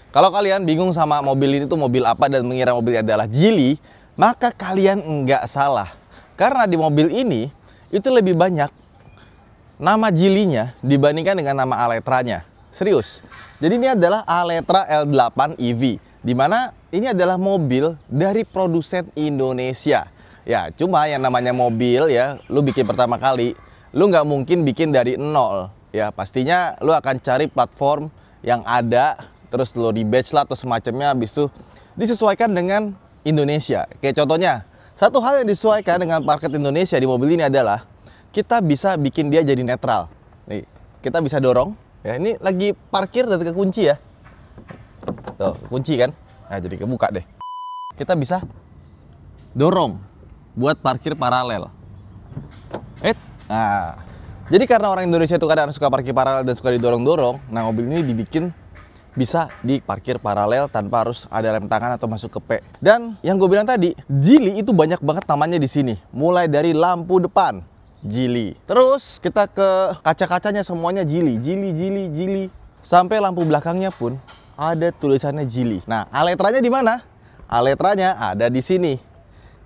Kalau kalian bingung sama mobil ini tuh mobil apa dan mengira mobil ini adalah Geely, maka kalian nggak salah. Karena di mobil ini itu lebih banyak nama Geely-nya dibandingkan dengan nama Aletra-nya. Serius. Jadi ini adalah Aletra L8 EV, di mana ini adalah mobil dari produsen Indonesia. Ya, cuma yang namanya mobil ya, lu bikin pertama kali, lu nggak mungkin bikin dari nol. Ya, pastinya lu akan cari platform yang ada, terus lo di-batch lah atau semacamnya, habis itu disesuaikan dengan Indonesia. Kayak contohnya, satu hal yang disesuaikan dengan market Indonesia di mobil ini adalah kita bisa bikin dia jadi netral. Nih, kita bisa dorong. Ya, ini lagi parkir dan kekunci ya. Tuh, kunci kan? Nah, jadi kebuka deh. Kita bisa dorong buat parkir paralel. Nah, jadi karena orang Indonesia itu kadang suka parkir paralel dan suka didorong-dorong, nah mobil ini dibikin bisa diparkir paralel tanpa harus ada rem tangan atau masuk ke P. Dan yang gue bilang tadi, Geely itu banyak banget namanya di sini. Mulai dari lampu depan, Geely. Terus kita ke kaca-kacanya semuanya Geely, Geely. Sampai lampu belakangnya pun ada tulisannya Geely. Nah, Aletranya di mana? Aletranya ada di sini.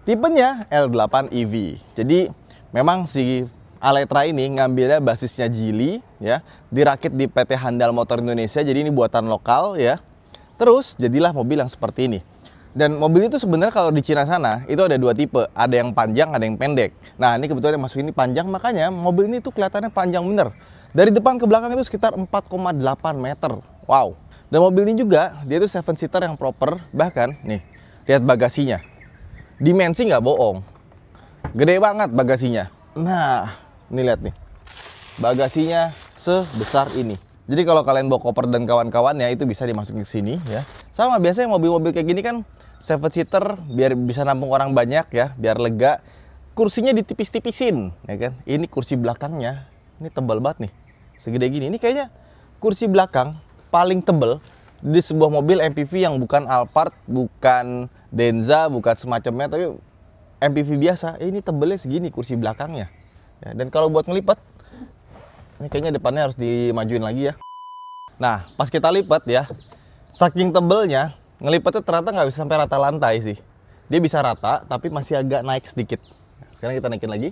Tipenya L8 EV. Jadi memang si Aletra ini ngambilnya basisnya Geely ya, dirakit di PT Handal Motor Indonesia. Jadi ini buatan lokal ya. Terus jadilah mobil yang seperti ini. Dan mobil itu sebenarnya kalau di Cina sana itu ada dua tipe, ada yang panjang, ada yang pendek. Nah, ini kebetulan yang masuk ini panjang, makanya mobil ini tuh kelihatannya panjang bener. Dari depan ke belakang itu sekitar 4,8 meter. Wow. Dan mobil ini juga dia itu 7-seater yang proper. Bahkan nih, lihat bagasinya. Dimensi nggak bohong. Gede banget bagasinya. Nah, ini lihat nih, bagasinya sebesar ini. Jadi kalau kalian bawa koper dan kawan-kawannya itu bisa dimasukin ke sini ya. Sama biasanya mobil-mobil kayak gini kan 7-seater biar bisa nampung orang banyak ya, biar lega. Kursinya ditipis-tipisin ya kan. Ini kursi belakangnya, ini tebal banget nih. Segede gini. Ini kayaknya kursi belakang paling tebal di sebuah mobil MPV yang bukan Alphard, bukan Denza, bukan semacamnya, tapi MPV biasa. Ini tebelnya segini kursi belakangnya. Ya, dan kalau buat ngelipat, ini kayaknya depannya harus dimajuin lagi ya. Nah, pas kita lipat ya, saking tebelnya, ngelipatnya ternyata nggak bisa sampai rata lantai sih. Dia bisa rata, tapi masih agak naik sedikit. Nah, sekarang kita naikin lagi.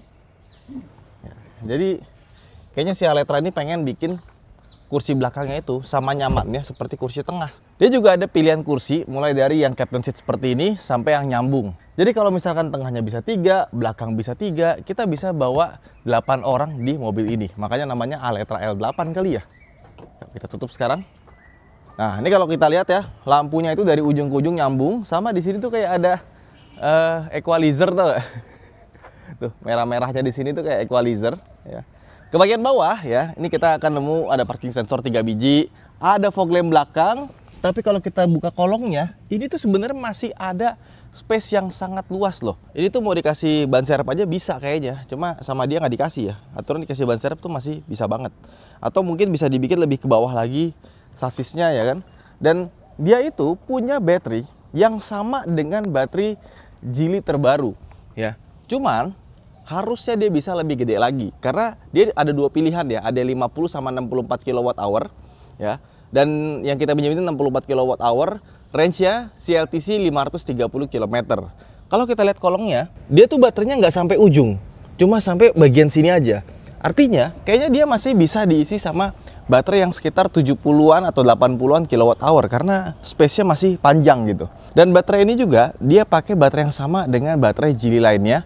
Ya, jadi, kayaknya si Aletra ini pengen bikin kursi belakangnya itu sama nyamannya seperti kursi tengah. Dia juga ada pilihan kursi, mulai dari yang captain seat seperti ini, sampai yang nyambung. Jadi kalau misalkan tengahnya bisa 3, belakang bisa 3, kita bisa bawa 8 orang di mobil ini. Makanya namanya Aletra L8 kali ya. Kita tutup sekarang. Nah, ini kalau kita lihat ya, lampunya itu dari ujung ke ujung nyambung. Sama di sini tuh kayak ada equalizer tuh. Tuh, merah-merahnya di sini tuh kayak equalizer. Ya. Ke bagian bawah ya, ini kita akan nemu ada parking sensor 3 biji. Ada fog lamp belakang. Tapi kalau kita buka kolongnya, ini tuh sebenarnya masih ada space yang sangat luas loh. Ini tuh mau dikasih ban serep aja bisa kayaknya. Cuma sama dia nggak dikasih ya. Aturan dikasih ban serep tuh masih bisa banget. Atau mungkin bisa dibikin lebih ke bawah lagi sasisnya ya kan. Dan dia itu punya baterai yang sama dengan baterai Geely terbaru ya. Cuman harusnya dia bisa lebih gede lagi. Karena dia ada dua pilihan ya. Ada 50 sama 64 kWh ya. Dan yang kita pinjam itu 64 kWh, range-nya CLTC 530 km. Kalau kita lihat kolongnya, dia tuh baterainya nggak sampai ujung, cuma sampai bagian sini aja. Artinya, kayaknya dia masih bisa diisi sama baterai yang sekitar 70-an atau 80-an kWh, karena space-nya masih panjang gitu. Dan baterai ini juga, dia pakai baterai yang sama dengan baterai Geely lainnya.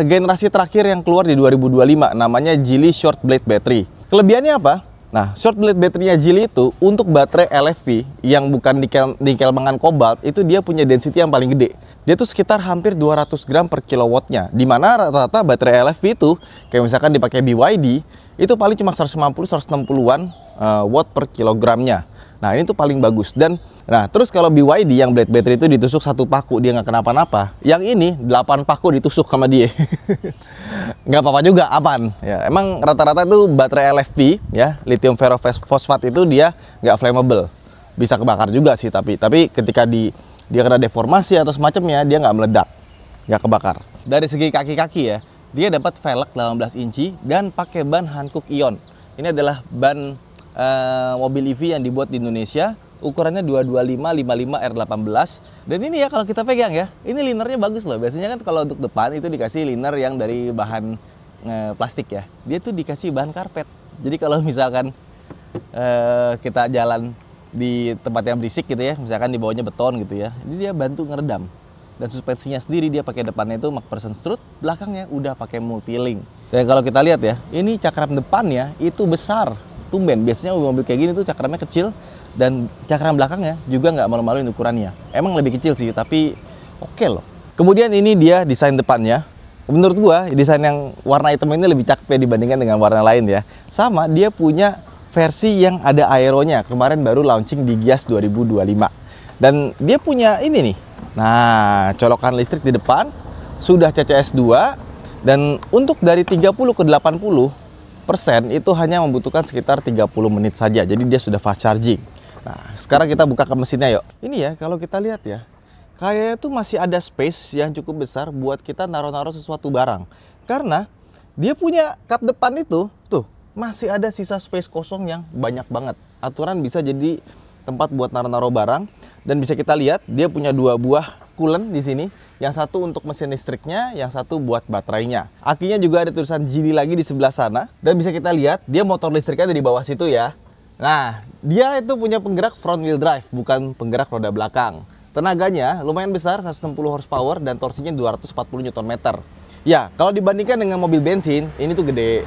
Generasi terakhir yang keluar di 2025, namanya Geely Short Blade Battery. Kelebihannya apa? Nah, short blade baterainya Geely itu untuk baterai LFP yang bukan nikel mangan kobalt, itu dia punya density yang paling gede. Dia tuh sekitar hampir 200 gram per kilowattnya. Dimana rata-rata baterai LFP itu, kayak misalkan dipakai BYD, itu paling cuma 150-160-an watt per kilogramnya. Nah, ini tuh paling bagus. Dan nah, terus kalau BYD yang blade battery itu ditusuk satu paku, dia nggak kenapa-napa. Yang ini 8 paku ditusuk sama dia. Nggak apa-apa juga, aman. Ya, emang rata-rata itu baterai LFP, ya, lithium ferrofosfat itu dia nggak flammable. Bisa kebakar juga sih, tapi ketika dia kena deformasi atau semacamnya, dia nggak meledak, nggak kebakar. Dari segi kaki-kaki ya, dia dapat velg 18 inci dan pakai ban Hankook Ion. Ini adalah ban mobil EV yang dibuat di Indonesia ukurannya 225 55 R18. Dan ini ya kalau kita pegang ya, ini linernya bagus loh. Biasanya kan kalau untuk depan itu dikasih liner yang dari bahan plastik ya. Dia tuh dikasih bahan karpet. Jadi kalau misalkan kita jalan di tempat yang berisik gitu ya, misalkan di bawahnya beton gitu ya, ini dia bantu ngeredam. Dan suspensinya sendiri dia pakai depannya itu MacPherson strut, belakangnya udah pakai multilink. Dan kalau kita lihat ya, ini cakram depannya itu besar, tumben. Biasanya mobil kayak gini tuh cakramnya kecil, dan cakram belakangnya juga nggak malu-maluin ukurannya. Emang lebih kecil sih, tapi oke loh. Kemudian ini dia desain depannya. Menurut gua desain yang warna hitam ini lebih cakep ya dibandingkan dengan warna lain ya. Sama dia punya versi yang ada aeronya, kemarin baru launching di Gias 2025. Dan dia punya ini nih, nah colokan listrik di depan, sudah CCS 2, dan untuk dari 30 ke 80% itu hanya membutuhkan sekitar 30 menit saja. Jadi dia sudah fast charging. Nah sekarang kita buka ke mesinnya yuk. Ini ya kalau kita lihat ya, kayaknya tuh masih ada space yang cukup besar buat kita naruh-naruh sesuatu barang. Karena dia punya kap depan itu, tuh masih ada sisa space kosong yang banyak banget. Aturan bisa jadi tempat buat naruh-naruh barang. Dan bisa kita lihat dia punya 2 buah coolant di sini. Yang satu untuk mesin listriknya, yang satu buat baterainya. Akinya juga ada tulisan Geely lagi di sebelah sana. Dan bisa kita lihat dia motor listriknya ada di bawah situ ya. Nah, dia itu punya penggerak front wheel drive, bukan penggerak roda belakang. Tenaganya lumayan besar, 160 horsepower dan torsinya 240 Nm. Ya, kalau dibandingkan dengan mobil bensin, ini tuh gede.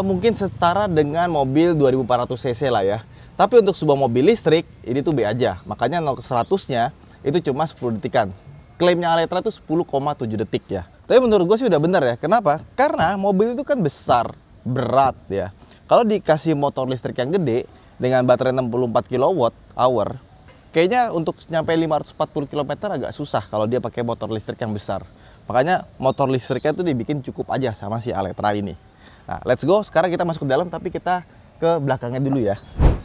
Mungkin setara dengan mobil 2400 cc lah ya. Tapi untuk sebuah mobil listrik, ini tuh B aja. Makanya 0 ke 100-nya itu cuma 10 detikan. Klaimnya Aletra itu 10,7 detik ya. Tapi menurut gue sih udah bener ya. Kenapa? Karena mobil itu kan besar, berat ya. Kalau dikasih motor listrik yang gede, dengan baterai 64 kWh, kayaknya untuk nyampe 540 km agak susah kalau dia pakai motor listrik yang besar. Makanya motor listriknya tuh dibikin cukup aja sama si Aletra ini. Nah, let's go. Sekarang kita masuk ke dalam, tapi kita ke belakangnya dulu ya.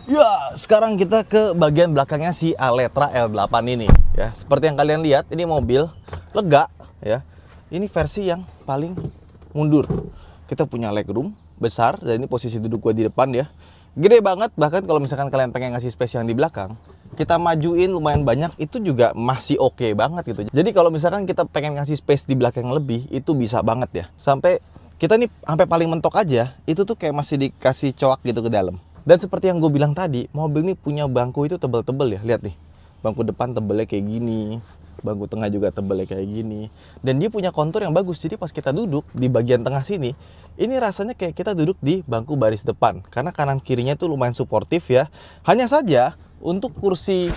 Ya, sekarang kita ke bagian belakangnya si Aletra L8 ini. Ya, seperti yang kalian lihat, ini mobil lega ya. Ini versi yang paling mundur. Kita punya legroom besar, dan ini posisi duduk gua di depan ya. Gede banget, bahkan kalau misalkan kalian pengen ngasih space yang di belakang, kita majuin lumayan banyak, itu juga masih oke banget gitu. Jadi kalau misalkan kita pengen ngasih space di belakang lebih, itu bisa banget ya. Sampai kita nih sampai paling mentok aja, itu tuh kayak masih dikasih coak gitu ke dalam. Dan seperti yang gue bilang tadi, mobil ini punya bangku itu tebel-tebel ya. Lihat nih, bangku depan tebelnya kayak gini, bangku tengah juga tebelnya kayak gini. Dan dia punya kontur yang bagus, jadi pas kita duduk di bagian tengah sini, ini rasanya kayak kita duduk di bangku baris depan. Karena kanan kirinya tuh lumayan suportif ya. Hanya saja untuk kursi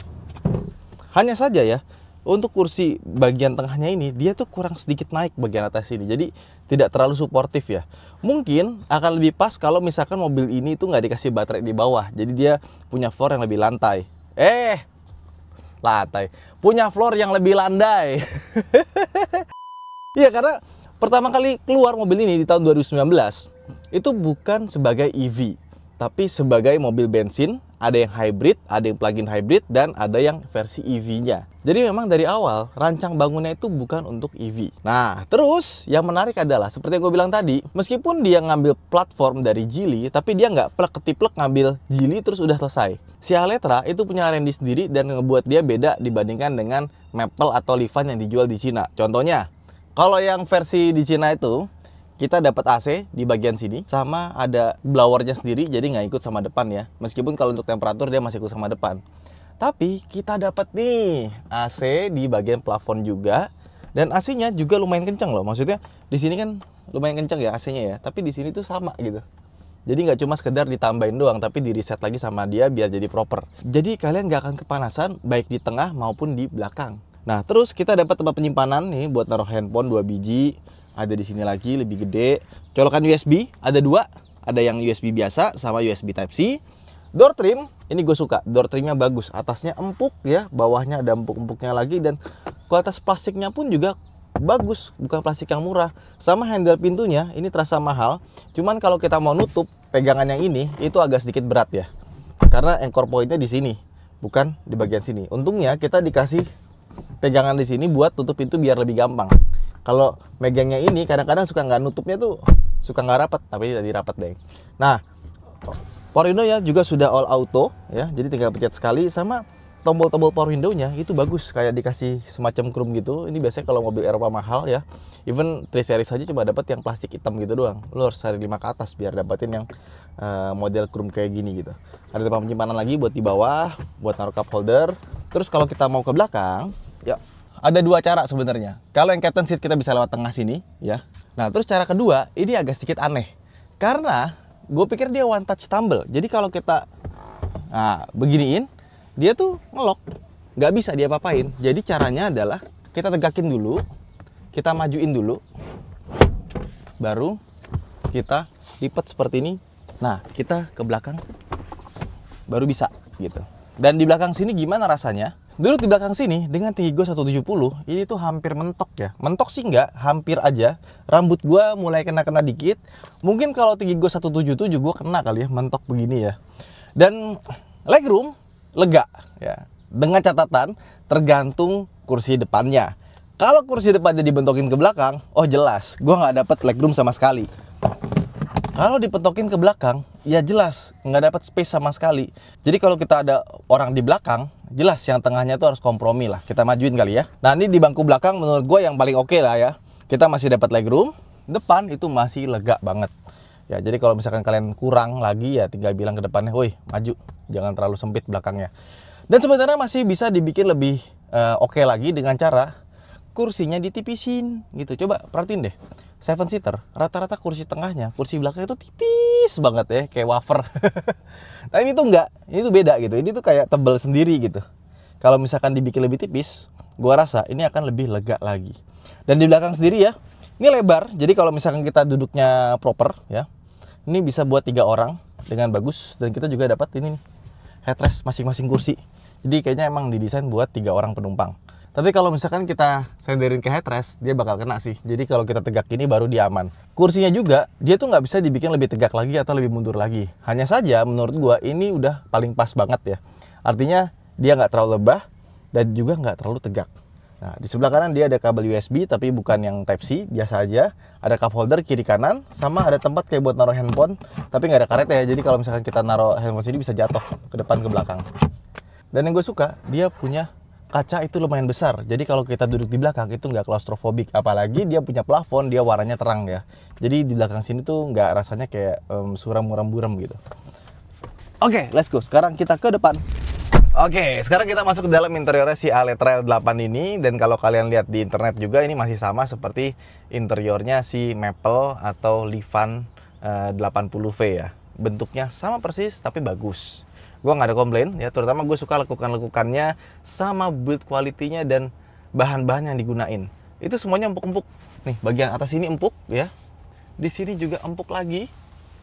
bagian tengahnya ini, dia tuh kurang sedikit naik bagian atas ini. Jadi tidak terlalu suportif ya. Mungkin akan lebih pas kalau misalkan mobil ini tuh nggak dikasih baterai di bawah. Jadi dia punya floor yang lebih lantai. Punya floor yang lebih landai. Iya, karena pertama kali keluar mobil ini di tahun 2019, itu bukan sebagai EV, tapi sebagai mobil bensin. Ada yang hybrid, ada yang plug-in hybrid, dan ada yang versi EV-nya. Jadi memang dari awal, rancang bangunnya itu bukan untuk EV. Nah, terus yang menarik adalah, seperti yang gue bilang tadi, meskipun dia ngambil platform dari Geely, tapi dia nggak plek-ketiplek ngambil Geely terus udah selesai. Si Aletra itu punya R&D sendiri dan ngebuat dia beda dibandingkan dengan Maple atau Lifan yang dijual di Cina. Contohnya, kalau yang versi di Cina itu, kita dapat AC di bagian sini, sama ada blowernya sendiri, jadi nggak ikut sama depan ya. Meskipun kalau untuk temperatur dia masih ikut sama depan. Tapi kita dapat nih AC di bagian plafon juga, dan AC-nya juga lumayan kencang loh. Maksudnya di sini kan lumayan kencang ya AC-nya ya, tapi di sini tuh sama gitu. Jadi nggak cuma sekedar ditambahin doang, tapi di reset lagi sama dia biar jadi proper. Jadi kalian nggak akan kepanasan baik di tengah maupun di belakang. Nah, terus kita dapat tempat penyimpanan nih buat naruh handphone 2 biji. Ada di sini lagi lebih gede. Colokan USB ada 2, ada yang USB biasa sama USB Type C. Door trim, ini gue suka. Door trimnya bagus, atasnya empuk ya, bawahnya ada empuk-empuknya lagi, dan kualitas plastiknya pun juga bagus, bukan plastik yang murah. Sama handle pintunya ini terasa mahal. Cuman kalau kita mau nutup pegangan yang ini itu agak sedikit berat ya. Karena anchor pointnya di sini, bukan di bagian sini. Untungnya kita dikasih pegangan di sini buat tutup pintu biar lebih gampang. Kalau megangnya ini kadang-kadang suka nggak nutupnya tuh, suka nggak rapat, tapi jadi rapat deh. Nah, Power window-nya juga sudah all auto ya, jadi tinggal pencet sekali. Sama tombol-tombol power window-nya itu bagus, kayak dikasih semacam chrome gitu. Ini biasanya kalau mobil Eropa mahal ya, even 3 series saja cuma dapat yang plastik hitam gitu doang. Lo harus cari 5 ke atas biar dapetin yang model chrome kayak gini gitu. Ada tempat penyimpanan lagi buat di bawah, buat naruh cup holder. Terus kalau kita mau ke belakang, ya ada 2 cara sebenarnya. Kalau yang captain seat kita bisa lewat tengah sini ya. Nah terus cara kedua ini agak sedikit aneh, karena gue pikir dia one touch tumble. Jadi kalau kita beginiin, dia tuh ngelok, nggak bisa dia apain. Jadi caranya adalah kita tegakin dulu, kita majuin dulu, baru kita lipat seperti ini. Nah kita ke belakang baru bisa gitu. Dan di belakang sini gimana rasanya? Dulu di belakang sini dengan tinggi gue 170, ini tuh hampir mentok ya. Mentok sih nggak, hampir aja. Rambut gue mulai kena-kena dikit. Mungkin kalau tinggi gue 177 gue kena kali ya, mentok begini ya. Dan legroom lega ya. Dengan catatan tergantung kursi depannya. Kalau kursi depannya dibentokin ke belakang, oh jelas gue nggak dapet legroom sama sekali. Kalau dipentokin ke belakang, ya jelas nggak dapat space sama sekali. Jadi kalau kita ada orang di belakang, jelas yang tengahnya tuh harus kompromi lah. Kita majuin kali ya. Nah ini di bangku belakang menurut gue yang paling oke lah ya. Kita masih dapat legroom, depan itu masih lega banget. Ya jadi kalau misalkan kalian kurang lagi ya tinggal bilang ke depannya, woi maju, jangan terlalu sempit belakangnya. Dan sebenarnya masih bisa dibikin lebih oke lagi dengan cara kursinya ditipisin gitu. Coba perhatiin deh. 7 seater, rata-rata kursi tengahnya, kursi belakang itu tipis banget ya, kayak wafer. Nah ini tuh enggak, ini tuh beda gitu. Ini tuh kayak tebel sendiri gitu. Kalau misalkan dibikin lebih tipis, gua rasa ini akan lebih lega lagi. Dan di belakang sendiri ya, ini lebar. Jadi kalau misalkan kita duduknya proper ya, ini bisa buat 3 orang dengan bagus. Dan kita juga dapat ini nih, headrest masing-masing kursi. Jadi kayaknya emang didesain buat 3 orang penumpang. Tapi kalau misalkan kita senderin ke headrest, dia bakal kena sih. Jadi kalau kita tegak gini baru dia aman. Kursinya juga, dia tuh nggak bisa dibikin lebih tegak lagi atau lebih mundur lagi. Hanya saja menurut gua ini udah paling pas banget ya. Artinya dia nggak terlalu lebah dan juga nggak terlalu tegak. Nah di sebelah kanan dia ada kabel USB tapi bukan yang Type C, biasa aja. Ada cup holder kiri kanan, sama ada tempat kayak buat naruh handphone. Tapi nggak ada karet ya, jadi kalau misalkan kita naruh handphone sini bisa jatuh ke depan ke belakang. Dan yang gue suka, dia punya kaca itu lumayan besar, jadi kalau kita duduk di belakang itu nggak klaustrofobik, apalagi dia punya plafon, dia warnanya terang ya. Jadi di belakang sini tuh nggak rasanya kayak suram-muram-buram gitu. Oke, let's go. Sekarang kita ke depan. Oke, sekarang kita masuk ke dalam interiornya si Aletrail 8 ini. Dan kalau kalian lihat di internet juga ini masih sama seperti interiornya si Maple atau Livan 80V ya. Bentuknya sama persis tapi bagus. Gue nggak ada komplain ya, terutama gue suka lekukan-lekukannya sama build quality-nya dan bahan-bahan yang digunain. Itu semuanya empuk-empuk. Nih, bagian atas ini empuk ya. Di sini juga empuk lagi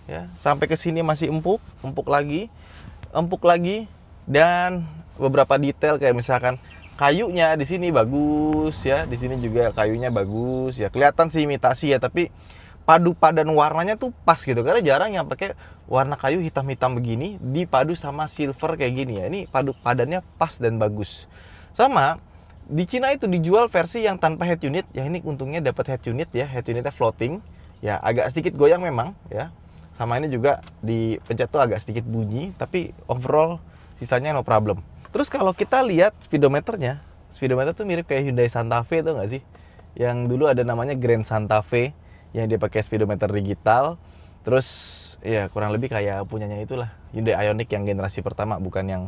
ya. Sampai ke sini masih empuk, empuk lagi dan beberapa detail kayak misalkan kayunya di sini bagus ya. Di sini juga kayunya bagus ya. Kelihatan sih imitasi ya, tapi padu padan warnanya tuh pas gitu, karena jarang yang pakai warna kayu hitam-hitam begini dipadu sama silver kayak gini ya. Ini padu padannya pas dan bagus. Sama di Cina itu dijual versi yang tanpa head unit ya. Ini untungnya dapat head unit ya, head unitnya floating ya, agak sedikit goyang memang ya. Sama ini juga dipencet tuh agak sedikit bunyi, tapi overall sisanya no problem. Terus kalau kita lihat speedometernya, speedometer tuh mirip kayak Hyundai Santa Fe tuh nggak sih, yang dulu ada namanya Grand Santa Fe yang dia pakai speedometer digital. Terus ya kurang lebih kayak punyanya itulah Hyundai Ioniq yang generasi pertama, bukan yang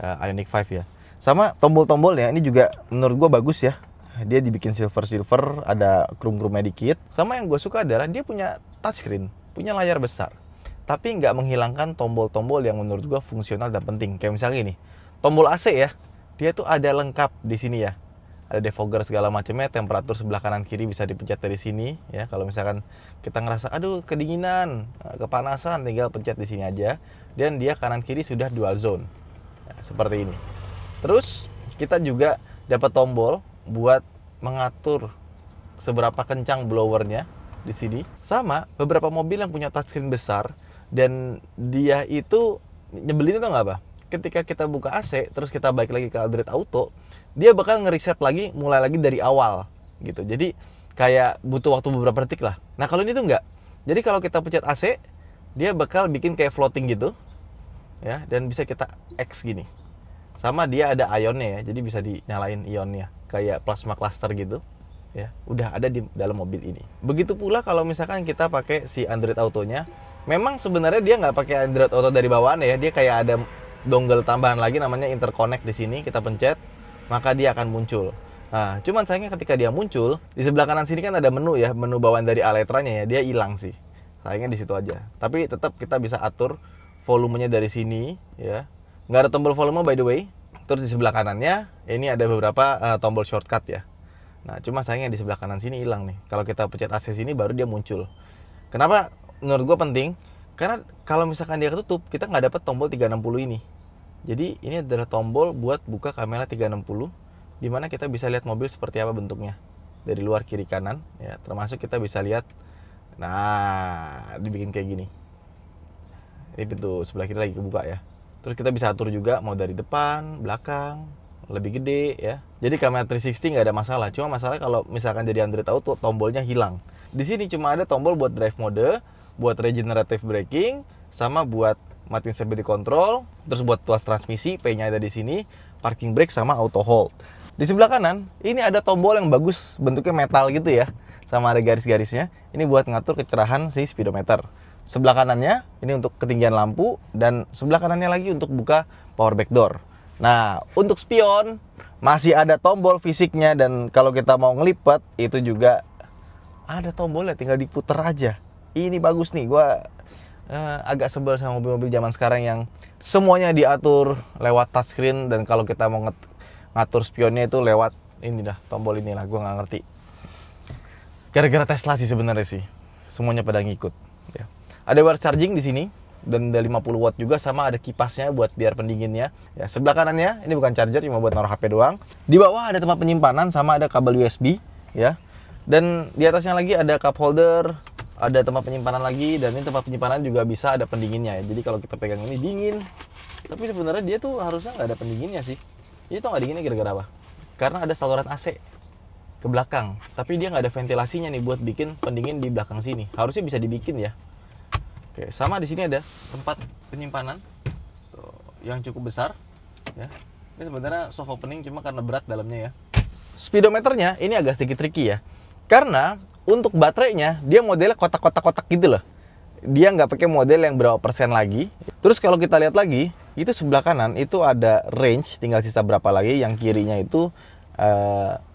Ioniq 5 ya. Sama tombol-tombolnya ini juga menurut gua bagus ya. Dia dibikin silver, ada krum-krumnya dikit. Sama yang gue suka adalah dia punya touchscreen, punya layar besar, tapi nggak menghilangkan tombol-tombol yang menurut gua fungsional dan penting. Kayak misalnya ini, tombol AC ya, dia tuh ada lengkap di sini ya. Ada defogger segala macamnya, temperatur sebelah kanan kiri bisa dipencet dari sini ya. Kalau misalkan kita ngerasa aduh kedinginan, kepanasan, tinggal pencet di sini aja. Dan dia kanan kiri sudah dual zone ya, seperti ini. Terus kita juga dapat tombol buat mengatur seberapa kencang blowernya di sini. Sama beberapa mobil yang punya touchscreen besar dan dia itu nyebelin atau nggak apa? Ketika kita buka AC terus kita balik lagi ke Android Auto, dia bakal ngereset lagi, mulai lagi dari awal gitu. Jadi kayak butuh waktu beberapa detik lah. Nah kalau ini tuh enggak. Jadi kalau kita pencet AC, dia bakal bikin kayak floating gitu ya, dan bisa kita X gini. Sama dia ada ionnya ya, jadi bisa dinyalain ionnya kayak plasma cluster gitu ya, udah ada di dalam mobil ini. Begitu pula kalau misalkan kita pakai si Android Autonya, memang sebenarnya dia nggak pakai Android Auto dari bawaan ya, dia kayak ada dongle tambahan lagi namanya interconnect di sini, kita pencet maka dia akan muncul. Nah, cuman sayangnya ketika dia muncul di sebelah kanan sini kan ada menu ya, menu bawaan dari Aletranya ya, dia hilang sih. Sayangnya di situ aja. Tapi tetap kita bisa atur volumenya dari sini ya. Nggak ada tombol volume by the way. Terus di sebelah kanannya ini ada beberapa tombol shortcut ya. Nah, cuma sayangnya di sebelah kanan sini hilang nih. Kalau kita pencet AC sini baru dia muncul. Kenapa menurut gue penting? Karena kalau misalkan dia ketutup, kita nggak dapat tombol 360 ini. Jadi ini adalah tombol buat buka kamera 360, di mana kita bisa lihat mobil seperti apa bentuknya dari luar kiri kanan ya. Termasuk kita bisa lihat, nah dibikin kayak gini. Ini pintu sebelah kiri lagi kebuka ya. Terus kita bisa atur juga mau dari depan, belakang, lebih gede ya. Jadi kamera 360 nggak ada masalah. Cuma masalah kalau misalkan jadi Android Auto, tombolnya hilang. Di sini cuma ada tombol buat drive mode, buat regenerative braking, sama buat matiin stability control, terus buat tuas transmisi, P-nya ada di sini, parking brake sama auto hold. Di sebelah kanan, ini ada tombol yang bagus, bentuknya metal gitu ya, sama ada garis-garisnya. Ini buat ngatur kecerahan si speedometer. Sebelah kanannya ini untuk ketinggian lampu, dan sebelah kanannya lagi untuk buka power back door. Nah, untuk spion masih ada tombol fisiknya, dan kalau kita mau ngelipat itu juga ada tombolnya, tinggal diputer aja. Ini bagus nih, gua agak sebel sama mobil-mobil zaman sekarang yang semuanya diatur lewat touchscreen, dan kalau kita mau ngatur spionnya itu lewat ini dah, tombol inilah, gua nggak ngerti. Gara-gara Tesla sih sebenarnya sih, semuanya pada ngikut. Ya. Ada wire charging di sini dan ada 50 watt juga, sama ada kipasnya buat biar pendinginnya. Ya, sebelah kanannya ini bukan charger, cuma buat naruh HP doang. Di bawah ada tempat penyimpanan sama ada kabel USB ya. Dan di atasnya lagi ada cup holder, ada tempat penyimpanan lagi, dan ini tempat penyimpanan juga bisa ada pendinginnya ya. Jadi kalau kita pegang ini dingin, tapi sebenarnya dia tuh harusnya nggak ada pendinginnya sih. Ini tuh nggak dinginnya gara-gara apa? Karena ada saluran AC ke belakang, tapi dia nggak ada ventilasinya nih buat bikin pendingin di belakang sini. Harusnya bisa dibikin ya. Oke, sama di sini ada tempat penyimpanan tuh, yang cukup besar ya. Ini sebenarnya soft opening, cuma karena berat dalamnya ya. Speedometernya ini agak sedikit tricky ya, karena untuk baterainya dia modelnya kotak-kotak-kotak gitu loh. Dia nggak pakai model yang berapa persen lagi. Terus kalau kita lihat lagi, itu sebelah kanan itu ada range, tinggal sisa berapa lagi. Yang kirinya itu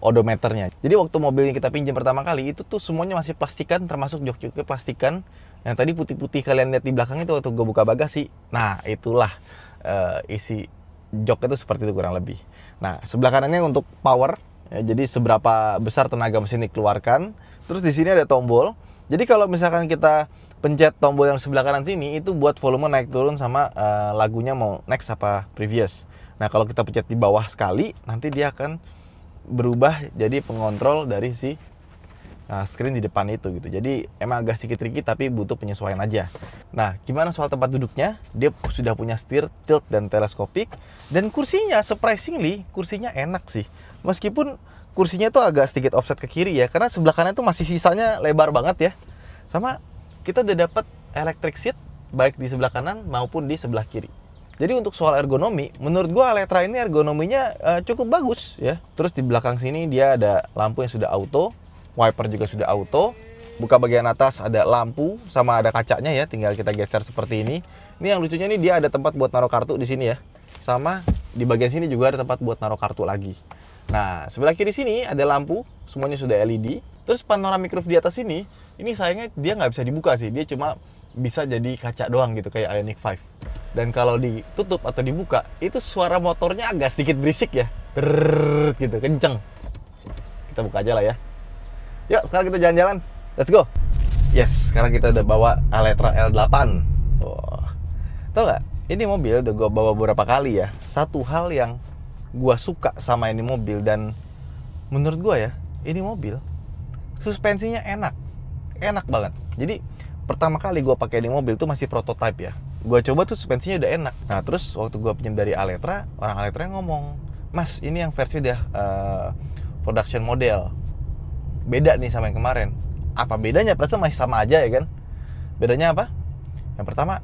odometernya. Jadi waktu mobilnya kita pinjam pertama kali, itu tuh semuanya masih plastikan, termasuk jok-joknya plastikan. Yang tadi putih-putih kalian lihat di belakang itu waktu gue buka bagasi. Nah, itulah isi jok itu seperti itu kurang lebih. Nah, sebelah kanannya untuk power. Ya, jadi seberapa besar tenaga mesin dikeluarkan. Terus di sini ada tombol. Jadi kalau misalkan kita pencet tombol yang sebelah kanan sini, itu buat volume naik turun sama lagunya mau next apa previous. Nah, kalau kita pencet di bawah sekali, nanti dia akan berubah jadi pengontrol dari si screen di depan itu gitu. Jadi emang agak sedikit tricky, tapi butuh penyesuaian aja. Nah, gimana soal tempat duduknya? Dia sudah punya setir, tilt, dan teleskopik. Dan kursinya, surprisingly, kursinya enak sih. Meskipun kursinya tuh agak sedikit offset ke kiri ya, karena sebelah kanan tuh masih sisanya lebar banget ya. Sama kita udah dapat electric seat baik di sebelah kanan maupun di sebelah kiri. Jadi untuk soal ergonomi, menurut gua Aletra ini ergonominya cukup bagus ya. Terus di belakang sini dia ada lampu yang sudah auto, wiper juga sudah auto. Buka bagian atas ada lampu sama ada kacanya ya, tinggal kita geser seperti ini. Ini yang lucunya nih, dia ada tempat buat naruh kartu di sini ya. Sama di bagian sini juga ada tempat buat naruh kartu lagi. Nah, sebelah kiri sini ada lampu, semuanya sudah LED. Terus panoramic roof di atas ini sayangnya dia nggak bisa dibuka sih. Dia cuma bisa jadi kaca doang gitu, kayak Ioniq 5. Dan kalau ditutup atau dibuka, itu suara motornya agak sedikit berisik ya. Brrrr, gitu, kenceng. Kita buka aja lah ya. Yuk, sekarang kita jalan-jalan. Let's go. Yes, sekarang kita udah bawa Aletra L8. Wah. Tau nggak? Ini mobil udah gue bawa beberapa kali ya. Satu hal yang gue suka sama ini mobil, dan menurut gue ya, ini mobil suspensinya enak banget. Jadi pertama kali gue pakai ini mobil tuh masih prototype ya. Gue coba tuh suspensinya udah enak. Nah terus waktu gue pinjam dari Aletra, orang Aletra ngomong, "Mas, ini yang versi udah production model, beda nih sama yang kemarin." Apa bedanya? Perasaan masih sama aja ya kan. Bedanya apa? Yang pertama,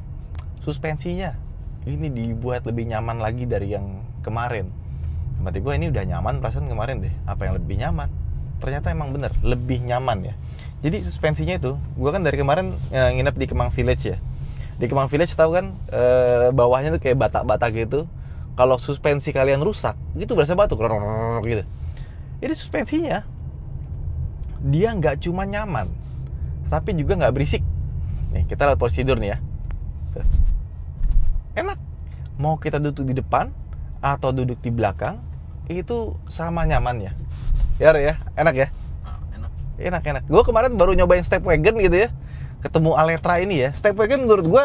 suspensinya ini dibuat lebih nyaman lagi dari yang kemarin. Berarti gue ini udah nyaman perasaan kemarin deh. Apa yang lebih nyaman? Ternyata emang bener, lebih nyaman ya. Jadi suspensinya itu, gue kan dari kemarin nginep di Kemang Village ya. Di Kemang Village tahu kan, bawahnya tuh kayak batak-batak gitu. Kalau suspensi kalian rusak, itu berasa batuk gitu. Jadi suspensinya dia nggak cuma nyaman, tapi juga nggak berisik. Nih kita lihat prosedur nih ya. Tuh. Enak. Mau kita duduk di depan atau duduk di belakang, itu sama nyamannya. Ya, enak ya. Enak. Gue kemarin baru nyobain Stepwagon gitu ya. Ketemu Aletra ini ya. Stepwagon menurut gue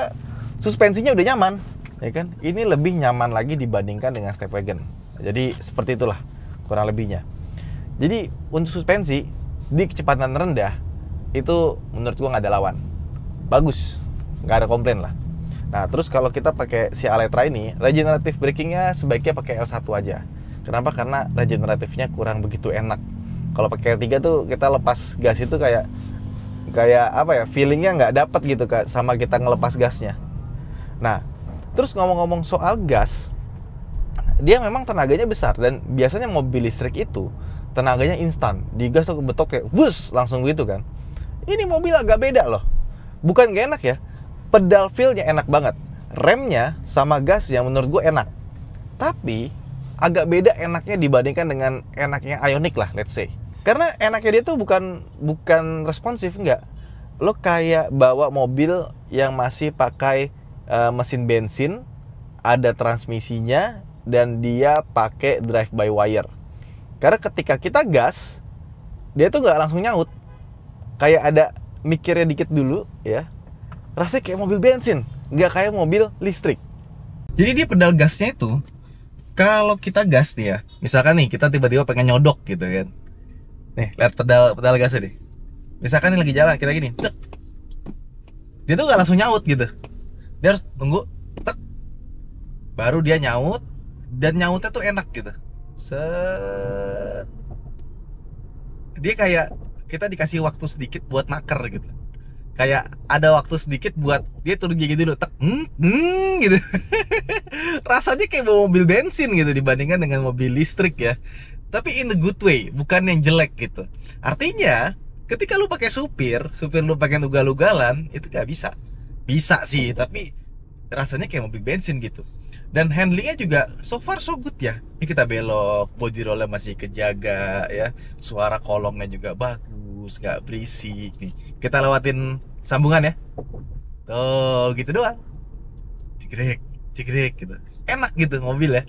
suspensinya udah nyaman, ya kan? Ini lebih nyaman lagi dibandingkan dengan Stepwagon. Jadi seperti itulah kurang lebihnya. Jadi untuk suspensi di kecepatan rendah itu menurut gue nggak ada lawan. Bagus, nggak ada komplain lah. Nah terus kalau kita pakai si Aletra ini, regenerative brakingnya sebaiknya pakai L1 aja. Kenapa? Karena regeneratifnya kurang begitu enak. Kalau pakai L3 tuh kita lepas gas itu kayak apa ya, feelingnya nggak dapet gitu Kak, sama kita ngelepas gasnya. Nah terus ngomong-ngomong soal gas, dia memang tenaganya besar, dan biasanya mobil listrik itu tenaganya instan, digas tuh betok kayak bus langsung gitu kan. Ini mobil agak beda loh, bukan gak enak ya, pedal feel-nya enak banget, remnya sama gas yang menurut gue enak, tapi agak beda enaknya dibandingkan dengan enaknya Ioniq lah, let's say. Karena enaknya dia tuh bukan responsif, enggak. Lo kayak bawa mobil yang masih pakai mesin bensin, ada transmisinya, dan dia pakai drive by wire. Karena ketika kita gas, dia tuh nggak langsung nyaut. Kayak ada mikirnya dikit dulu, ya. Rasanya kayak mobil bensin, nggak kayak mobil listrik. Jadi dia pedal gasnya itu, kalau kita gas nih ya, misalkan nih kita tiba-tiba pengen nyodok gitu kan. Nih, lihat pedal gasnya deh. Misalkan ini lagi jalan, kita gini, tek. Dia tuh nggak langsung nyaut gitu. Dia harus tunggu, tek. Baru dia nyaut, dan nyautnya tuh enak gitu. Set. Dia kayak kita dikasih waktu sedikit buat naker gitu. Kayak ada waktu sedikit buat dia turun gigi dulu, tek, gitu. Rasanya kayak bawa mobil bensin gitu dibandingkan dengan mobil listrik ya. Tapi in the good way, bukan yang jelek gitu. Artinya, ketika lu pakai supir lu pakai ugal-ugalan, itu gak bisa. Bisa sih, tapi rasanya kayak mobil bensin gitu. Dan handlingnya juga so far so good ya. Ini kita belok, body rollnya masih kejaga ya. Suara kolongnya juga bagus, gak berisik nih. Kita lewatin sambungan ya. Tuh, gitu doang. Cikrek gitu. Enak gitu mobil ya.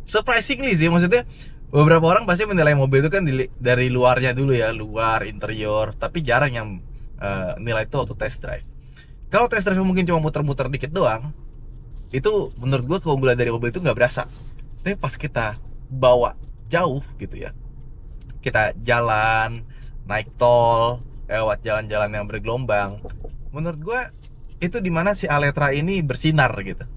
Surprisingly sih, maksudnya beberapa orang pasti menilai mobil itu kan dari luarnya dulu ya, luar, interior, tapi jarang yang nilai itu waktu test drive. Kalau test drive mungkin cuma muter-muter dikit doang, itu menurut gue keunggulan dari mobil itu nggak berasa. Tapi pas kita bawa jauh gitu ya, kita jalan, naik tol, lewat jalan-jalan yang bergelombang, menurut gue itu dimana si Aletra ini bersinar gitu.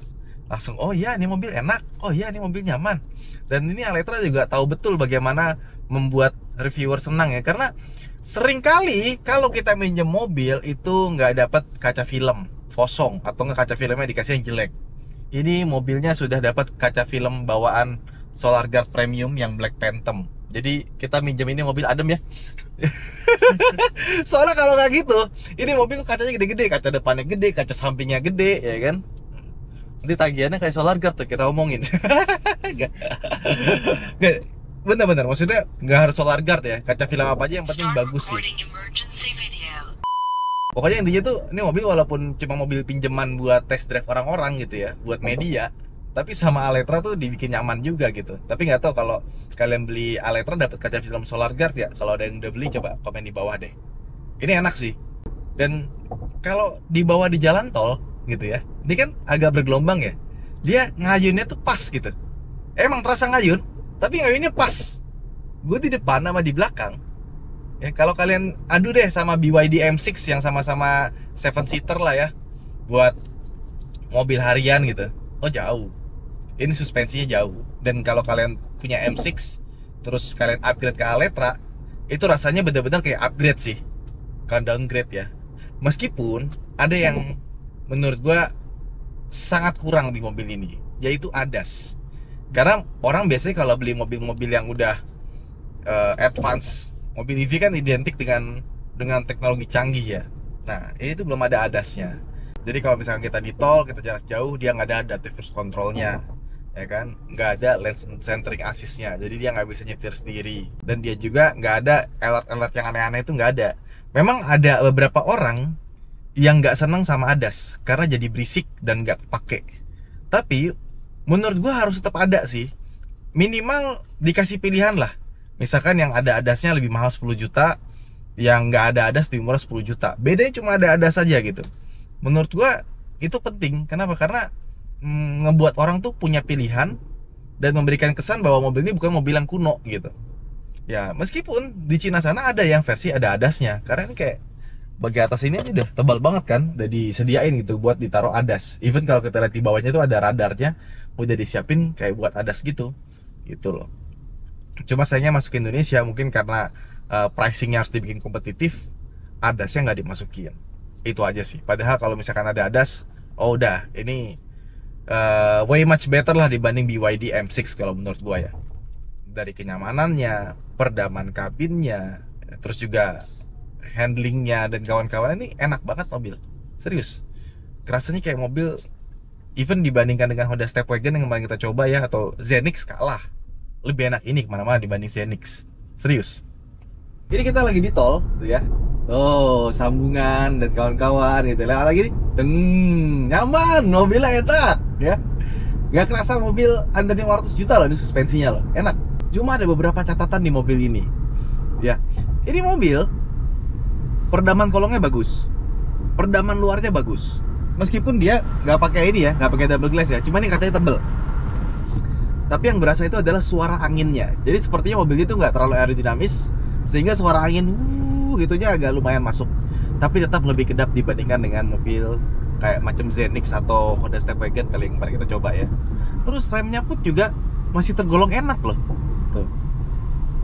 Langsung, oh iya ini mobil enak, oh iya ini mobil nyaman. Dan ini Aletra juga tahu betul bagaimana membuat reviewer senang ya. Karena seringkali kalau kita minjem mobil itu nggak dapat kaca film kosong, atau nggak kaca filmnya dikasih yang jelek. Ini mobilnya sudah dapat kaca film bawaan Solar Guard Premium yang Black Phantom. Jadi kita minjem ini mobil adem ya. Soalnya kalau nggak gitu, ini mobil kacanya gede-gede, kaca depannya gede, kaca sampingnya gede, ya kan? Nanti tagihannya kayak Solar Guard tuh kita omongin. Gak, bener-bener, maksudnya nggak harus Solar Guard ya, kaca film apa aja yang penting bagus sih. Pokoknya intinya tuh ini mobil walaupun cuma mobil pinjaman buat test drive orang-orang gitu ya, buat media, tapi sama Aletra tuh dibikin nyaman juga gitu. Tapi nggak tahu kalau kalian beli Aletra dapat kaca film Solar Guard ya. Kalau ada yang udah beli coba komen di bawah deh. Ini enak sih. Dan kalau dibawa di jalan tol gitu ya, ini kan agak bergelombang ya, dia ngayunnya tuh pas gitu. Emang terasa ngayun, tapi ngayunnya pas. Gue di depan sama di belakang ya. Kalau kalian adu deh sama BYD M6 yang sama-sama 7-seater lah ya, buat mobil harian gitu, oh jauh. Ini suspensinya jauh. Dan kalau kalian punya M6 terus kalian upgrade ke Aletra, itu rasanya benar-benar kayak upgrade sih, kan downgrade ya. Meskipun ada yang menurut gua sangat kurang di mobil ini, yaitu ADAS. Karena orang biasanya kalau beli mobil-mobil yang udah advance, mobil EV kan identik dengan teknologi canggih ya. Nah, ini tuh belum ada ADAS-nya. Jadi kalau misalkan kita di tol, kita jarak jauh, dia nggak ada adaptive cruise control-nya, ya kan? Nggak ada lane centering assist-nya, jadi dia nggak bisa nyetir sendiri. Dan dia juga nggak ada alert-alert yang aneh-aneh, itu nggak ada. Memang ada beberapa orang yang nggak senang sama ADAS karena jadi berisik dan nggak kepake. Tapi menurut gua harus tetap ada sih. Minimal dikasih pilihan lah. Misalkan yang ada ADAS-nya lebih mahal 10 juta, yang nggak ada ADAS lebih murah 10 juta. Bedanya cuma ada ADAS saja gitu. Menurut gua itu penting. Kenapa? Karena ngebuat orang tuh punya pilihan dan memberikan kesan bahwa mobil ini bukan mobil yang kuno gitu. Ya, meskipun di Cina sana ada yang versi ada ADAS-nya. Karena ini kayak bagian atas ini aja udah tebal banget kan, udah disediain gitu buat ditaruh ADAS. Even kalau kita lihat di bawahnya itu ada radarnya, udah disiapin kayak buat ADAS gitu loh. Cuma sayangnya masuk ke Indonesia mungkin karena pricingnya harus dibikin kompetitif, ADAS-nya nggak dimasukin. Itu aja sih. Padahal kalau misalkan ada ADAS, oh udah ini way much better lah dibanding BYD M6 kalau menurut gua ya. Dari kenyamanannya, peredaman kabinnya, terus juga handlingnya dan kawan-kawan, ini enak banget mobil. Serius. Rasanya kayak mobil, even dibandingkan dengan Honda Stepwagon yang kemarin kita coba ya, atau Zenix kalah. Lebih enak ini kemana-mana dibanding Zenix. Serius. Jadi kita lagi di tol tuh ya. Oh, sambungan dan kawan-kawan gitu. Lewat lagi nih. Nyaman, mobilnya enak ya. Gak kerasa mobil under 500 juta loh ini suspensinya loh. Enak. Cuma ada beberapa catatan di mobil ini. Ya. Ini mobil peredaman kolongnya bagus, peredaman luarnya bagus. Meskipun dia nggak pakai ini ya, nggak pakai double glass ya, cuma ini katanya tebel. Tapi yang berasa itu adalah suara anginnya. Jadi sepertinya mobil itu nggak terlalu aerodinamis, sehingga suara angin gitunya agak lumayan masuk. Tapi tetap lebih kedap dibandingkan dengan mobil kayak macam Zenix atau Honda Stepwagon kali yang kemarin kita coba ya. Terus remnya pun juga masih tergolong enak loh. Tuh.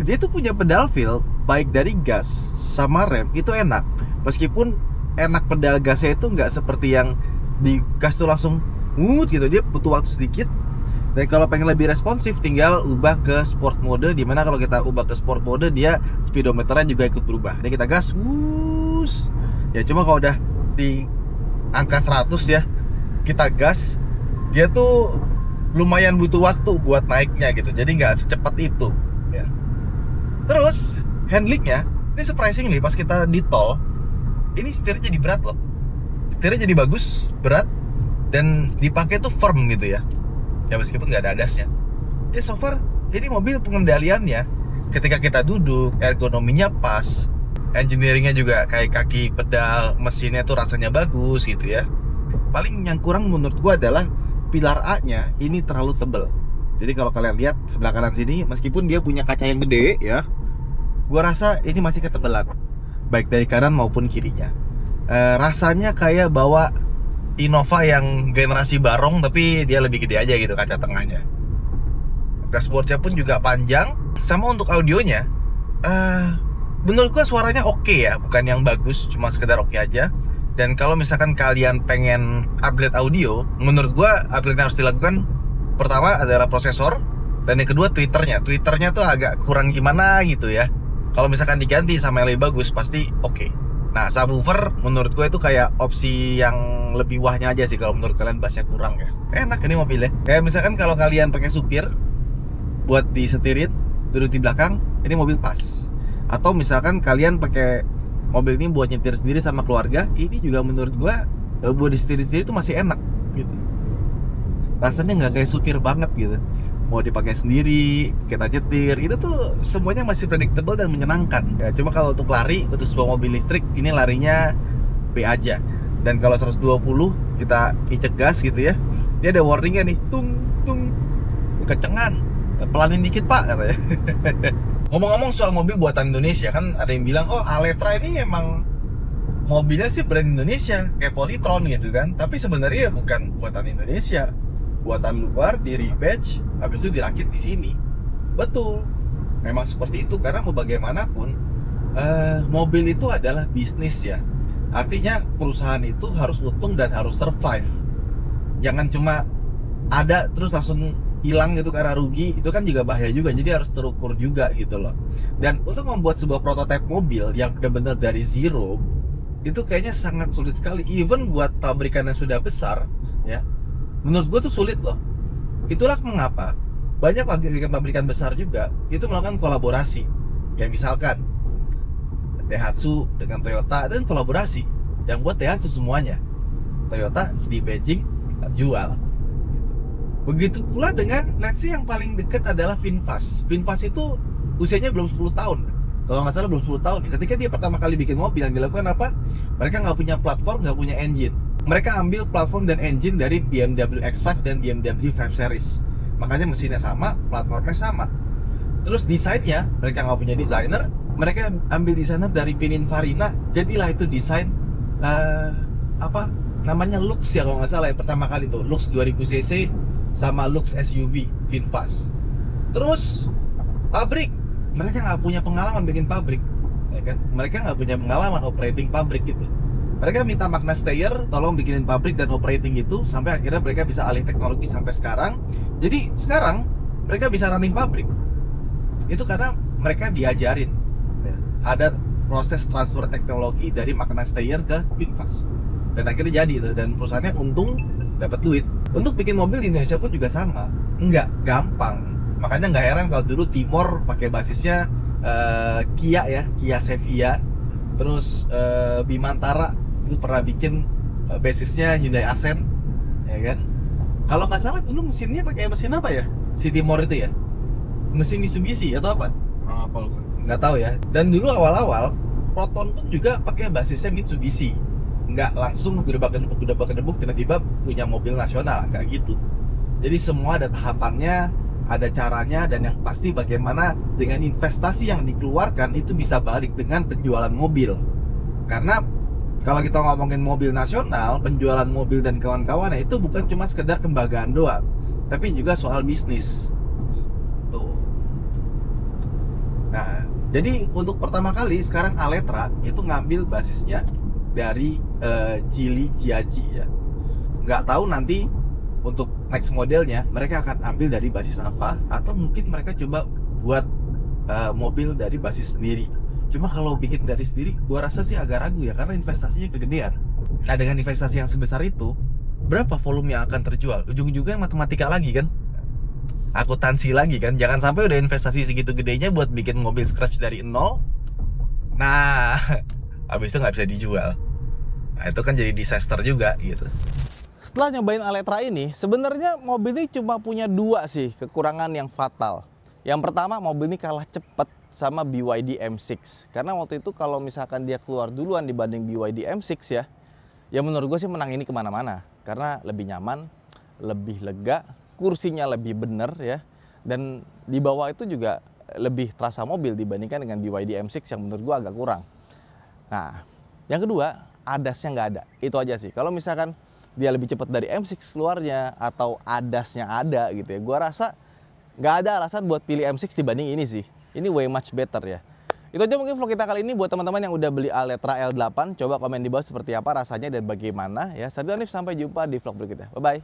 Dia tuh punya pedal feel baik dari gas sama rem itu enak. Meskipun enak pedal gasnya itu nggak seperti yang di gas tuh langsung gitu, dia butuh waktu sedikit. Dan kalau pengen lebih responsif tinggal ubah ke sport mode, dimana kalau kita ubah ke sport mode dia speedometernya juga ikut berubah. Jadi kita gas, ya cuma kalau udah di angka 100 ya, kita gas, dia tuh lumayan butuh waktu buat naiknya gitu. Jadi nggak secepat itu ya. Terus handlingnya, ini surprisingly pas kita di tol, ini setirnya jadi berat loh. Setirnya jadi bagus, berat, dan dipakai tuh firm gitu ya. Ya meskipun nggak ada ADAS-nya. Ya so far, ini mobil pengendaliannya ketika kita duduk, ergonominya pas, engineeringnya juga kayak kaki pedal, mesinnya tuh rasanya bagus gitu ya. Paling yang kurang menurut gua adalah pilar A-nya ini terlalu tebel. Jadi kalau kalian lihat sebelah kanan sini, meskipun dia punya kaca yang gede ya, gua rasa ini masih ketebelan, baik dari kanan maupun kirinya. Rasanya kayak bawa Innova yang generasi barong, tapi dia lebih gede aja gitu kaca tengahnya. Dashboardnya pun juga panjang. Sama untuk audionya, menurut gua suaranya oke ya, bukan yang bagus, cuma sekedar oke aja. Dan kalau misalkan kalian pengen upgrade audio, menurut gua upgrade yang harus dilakukan pertama adalah prosesor, dan yang kedua Twitternya tuh agak kurang gimana gitu ya. Kalau misalkan diganti sama yang lebih bagus pasti oke. Nah, subwoofer menurut gue itu kayak opsi yang lebih wahnya aja sih kalau menurut kalian bassnya kurang ya. Enak ini mobilnya. Kayak misalkan kalau kalian pakai supir buat disetirin, duduk di belakang, ini mobil pas. Atau misalkan kalian pakai mobil ini buat nyetir sendiri sama keluarga, ini juga menurut gue buat disetirin sendiri itu masih enak gitu. Rasanya nggak kayak supir banget gitu. Mau dipakai sendiri, kita nyetir, itu tuh semuanya masih predictable dan menyenangkan ya. Cuma kalau untuk lari, untuk sebuah mobil listrik, ini larinya B aja. Dan kalau 120 kita injek gas gitu ya, dia ada warningnya nih, tung tung, kecengan, pelanin dikit pak katanya. Ngomong-ngomong soal mobil buatan Indonesia, kan ada yang bilang, oh Aletra ini emang mobilnya sih brand Indonesia, kayak Polytron gitu kan. Tapi sebenarnya bukan buatan Indonesia, buatan luar, di rebadge, habis itu dirakit di sini. Betul, memang seperti itu. Karena mau bagaimanapun, mobil itu adalah bisnis ya. Artinya perusahaan itu harus untung dan harus survive. Jangan cuma ada terus langsung hilang gitu karena rugi, itu kan juga bahaya juga. Jadi harus terukur juga gitu loh. Dan untuk membuat sebuah prototipe mobil yang benar-benar dari zero, itu kayaknya sangat sulit sekali. Even buat pabrikan yang sudah besar, ya, menurut gue tuh sulit loh. Itulah mengapa banyak pabrikan-pabrikan besar juga itu melakukan kolaborasi. Kayak misalkan Daihatsu dengan Toyota, itu kan kolaborasi. Yang buat Daihatsu semuanya, Toyota di Beijing jual. Begitu pula dengan, let's say yang paling dekat adalah VinFast. VinFast itu usianya belum 10 tahun. Kalau nggak salah belum 10 tahun. Ketika dia pertama kali bikin mobil, yang dilakukan apa? Mereka nggak punya platform, nggak punya engine. Mereka ambil platform dan engine dari BMW X5 dan BMW 5 Series. Makanya mesinnya sama, platformnya sama. Terus desainnya, mereka nggak punya desainer. Mereka ambil desainer dari Pininfarina. Jadilah itu desain apa namanya, Lux ya kalau nggak salah ya, pertama kali tuh Lux 2000cc sama Lux SUV VinFast. Terus pabrik, mereka nggak punya pengalaman bikin pabrik, ya kan? Mereka nggak punya pengalaman operating pabrik gitu. Mereka minta Magna Steyr tolong bikinin pabrik dan operating itu, sampai akhirnya mereka bisa alih teknologi sampai sekarang. Jadi sekarang mereka bisa running pabrik. Itu karena mereka diajarin, ya, ada proses transfer teknologi dari Magna Steyr ke VinFast. Dan akhirnya jadi itu, dan perusahaannya untung, dapat duit. Untuk bikin mobil di Indonesia pun juga sama, nggak gampang. Makanya nggak heran kalau dulu Timor pakai basisnya Kia ya, Kia Sevia. Terus Bimantara itu pernah bikin basisnya Hyundai Accent, ya kan? Kalau nggak salah dulu mesinnya pakai mesin apa ya? Si Timor itu ya, mesin Mitsubishi atau apa? Nggak tahu ya. Dan dulu awal-awal Proton pun juga pakai basisnya Mitsubishi. Nggak langsung gedebak-gedebuk tiba-tiba punya mobil nasional, nggak gitu. Jadi semua ada tahapannya, ada caranya, dan yang pasti bagaimana dengan investasi yang dikeluarkan itu bisa balik dengan penjualan mobil. Karena kalau kita ngomongin mobil nasional, penjualan mobil dan kawan-kawannya itu bukan cuma sekedar kebanggaan doang, tapi juga soal bisnis. Tuh. Nah, jadi untuk pertama kali sekarang Aletra itu ngambil basisnya dari Geely Jiaji ya. Nggak tahu nanti untuk next modelnya mereka akan ambil dari basis apa, atau mungkin mereka coba buat mobil dari basis sendiri. Cuma kalau bikin dari sendiri, gua rasa sih agak ragu ya, karena investasinya kegedean. Nah, dengan investasi yang sebesar itu, berapa volume yang akan terjual? Ujung-ujungnya matematika lagi kan? Akuntansi lagi kan? Jangan sampai udah investasi segitu gedenya buat bikin mobil scratch dari nol. Nah, habis itu nggak bisa dijual. Nah, itu kan jadi disaster juga gitu. Setelah nyobain Aletra ini, sebenarnya mobil ini cuma punya dua sih kekurangan yang fatal. Yang pertama, mobil ini kalah cepat sama BYD M6. Karena waktu itu kalau misalkan dia keluar duluan dibanding BYD M6 ya menurut gue sih menang ini kemana-mana. Karena lebih nyaman, lebih lega, kursinya lebih bener ya. Dan di bawah itu juga lebih terasa mobil dibandingkan dengan BYD M6 yang menurut gue agak kurang. Nah, yang kedua, ADAS-nya nggak ada. Itu aja sih. Kalau misalkan dia lebih cepat dari M6 keluarnya, atau ADAS-nya ada gitu ya, gua rasa nggak ada alasan buat pilih M6 dibanding ini sih. Ini way much better ya. Itu aja mungkin vlog kita kali ini. Buat teman-teman yang udah beli Aletra L8, coba komen di bawah seperti apa rasanya dan bagaimana ya. Saya Hanif, sampai jumpa di vlog berikutnya. Bye-bye.